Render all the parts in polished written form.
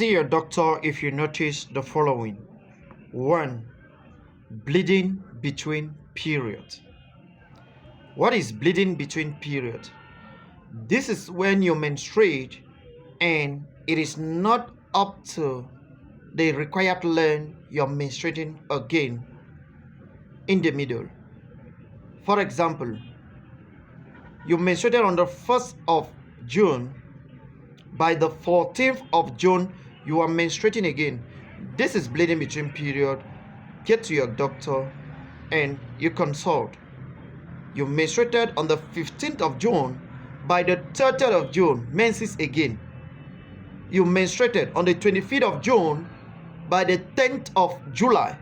See your doctor if you notice the following. 1. Bleeding between periods. What is bleeding between periods? This is when you menstruate and it is not up to the required length you're menstruating again in the middle. For example, you menstruated on the 1st of June. By the 14th of June, you are menstruating again. This is bleeding between period. Get to your doctor and you consult. You menstruated on the 15th of June. By the 30th of June, menses again. You menstruated on the 25th of June. By the 10th of July,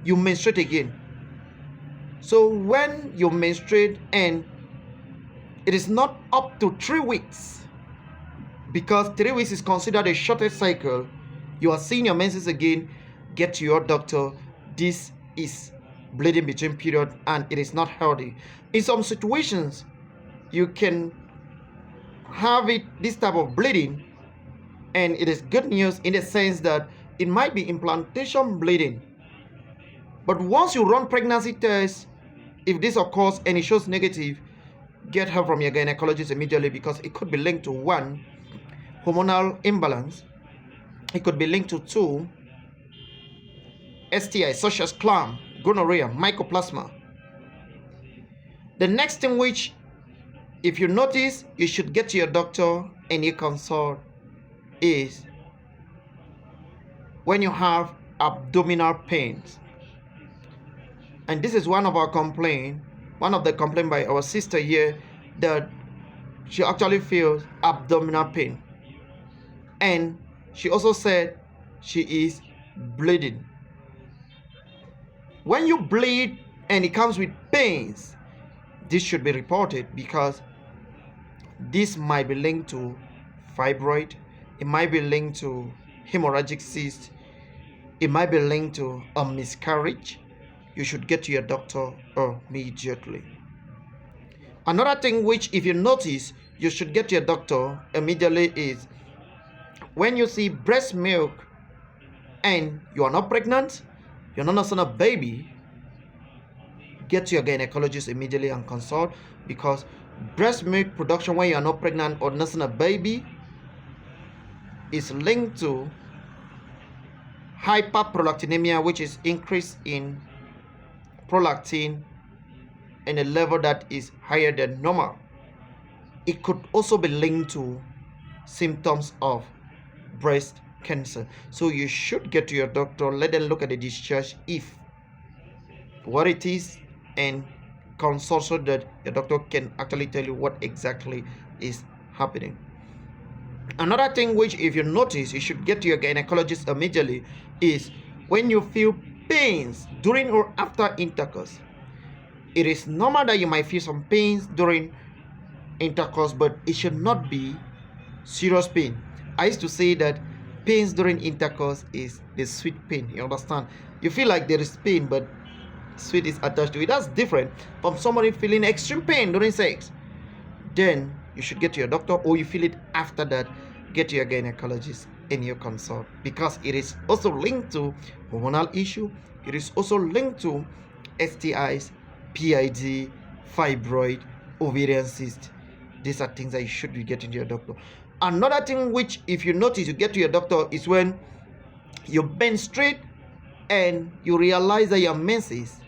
you menstruate again. So when you menstruate and it is not up to 3 weeks, because 3 weeks is considered a shortest cycle, you are seeing your menses again, get to your doctor. This is bleeding between period and it is not healthy. In some situations, you can have this type of bleeding, and it is good news in the sense that it might be implantation bleeding. But once you run pregnancy tests, if this occurs and it shows negative, get help from your gynecologist immediately, because it could be linked to 1, hormonal imbalance. It could be linked to 2, STIs such as clamp, gonorrhea, mycoplasma. The next thing which, if you notice, you should get to your doctor and you consult is when you have abdominal pains. And this is one of the complaints by our sister here, that she actually feels abdominal pain. And she also said she is bleeding. When you bleed and it comes with pains, this should be reported, because this might be linked to fibroid, it might be linked to hemorrhagic cyst, it might be linked to a miscarriage. You should get to your doctor immediately. Another thing which, if you notice, you should get to your doctor immediately is when you see breast milk and you are not pregnant, you're not nursing a baby, get to your gynecologist immediately and consult, because breast milk production when you are not pregnant or nursing a baby is linked to hyperprolactinemia, which is increase in prolactin in a level that is higher than normal. It could also be linked to symptoms of breast cancer. So you should get to your doctor, let them look at the discharge, if what it is, and consult so that your doctor can actually tell you what exactly is happening. Another thing which, if you notice, you should get to your gynecologist immediately is when you feel pains during or after intercourse. It is normal that you might feel some pains during intercourse, but it should not be serious pain. I used to say that pains during intercourse is the sweet pain. You understand? You feel like there is pain, but sweet is attached to it. That's different from somebody feeling extreme pain during sex. Then you should get to your doctor, or you feel it after that, get to your gynecologist and you consult, because it is also linked to hormonal issue. It is also linked to STIs, PID, fibroid, ovarian cyst. These are things that you should be getting to your doctor. Another thing which, if you notice, you get to your doctor is when you menstruate and you realize that your menses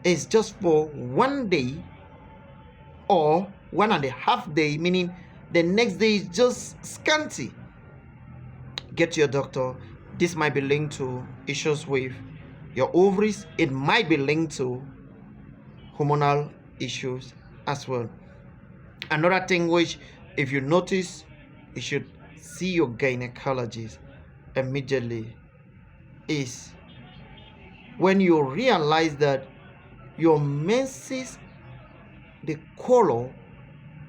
is just for 1 day or 1.5 days, meaning the next day is just scanty. Get to your doctor. This might be linked to issues with your ovaries. It might be linked to hormonal issues as well. Another thing which, if you notice, you should see your gynecologist immediately is when you realize that your menses, the color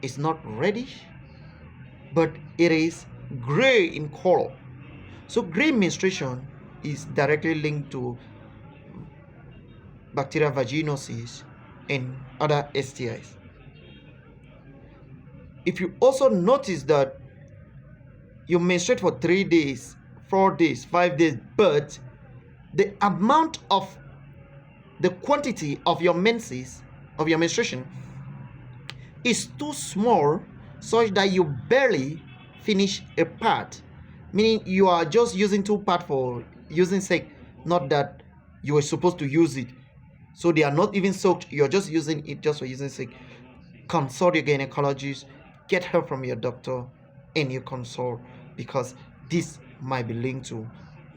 is not reddish, but it is gray in color. So gray menstruation is directly linked to bacterial vaginosis and other STIs. If you also notice that you menstruate for 3 days 4 days, 5 days, but the amount of the quantity of your menses, of your menstruation, is too small such that you barely finish a part, meaning you are just using 2 parts for using sake, not that you were supposed to use it, so they are not even soaked, you're just using it just for using sake. Consult your gynecologist, get help from your doctor, and you consult, because this might be linked to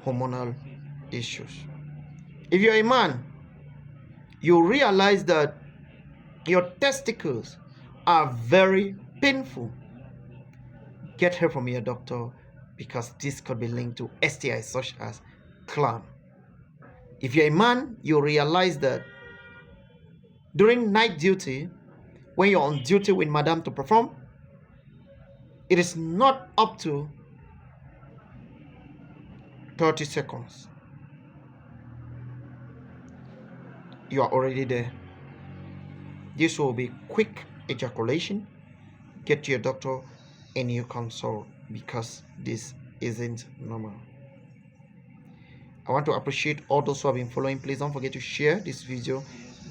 hormonal issues. If you're a man, you realize that your testicles are very painful, get help from your doctor, because this could be linked to STIs such as clam. If you're a man, you realize that during night duty, when you're on duty with madam to perform, it is not up to 30 seconds. You are already there. This will be quick ejaculation. Get to your doctor and you consult, because this isn't normal. I want to appreciate all those who have been following. Please don't forget to share this video.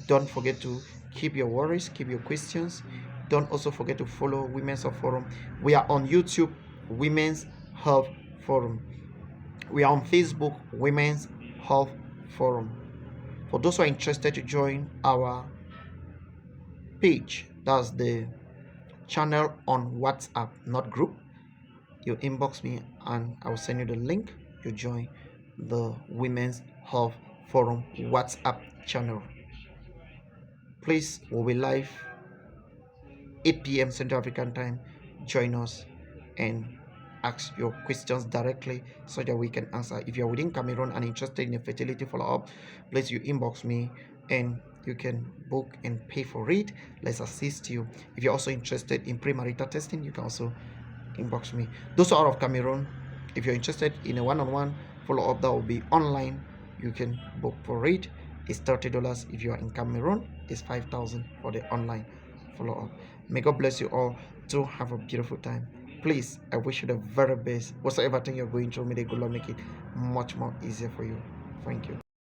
Don't forget to keep your worries, keep your questions. Don't also forget to follow Women's Health Forum. We are on YouTube, Women's Health Forum. We are on Facebook, Women's Health Forum. For those who are interested to join our page, that's the channel on WhatsApp, not group, you inbox me and I will send you the link. You join the Women's Health Forum WhatsApp channel. Please, we'll be live 8 p.m. Central African time. Join us and ask your questions directly so that we can answer. If you're within Cameroon and interested in a fertility follow-up, please, you inbox me and you can book and pay for it. Let's assist you. If you're also interested in premarital testing, you can also inbox me. Those who are out of Cameroon, if you're interested in a one-on-one follow-up that will be online, you can book for it. It's $30. If you are in Cameroon, it's 5,000 for the online follow-up. May God bless you all. Do have a beautiful time. Please, I wish you the very best. Whatsoever thing you're going through, may the good Lord make it much more easier for you. Thank you.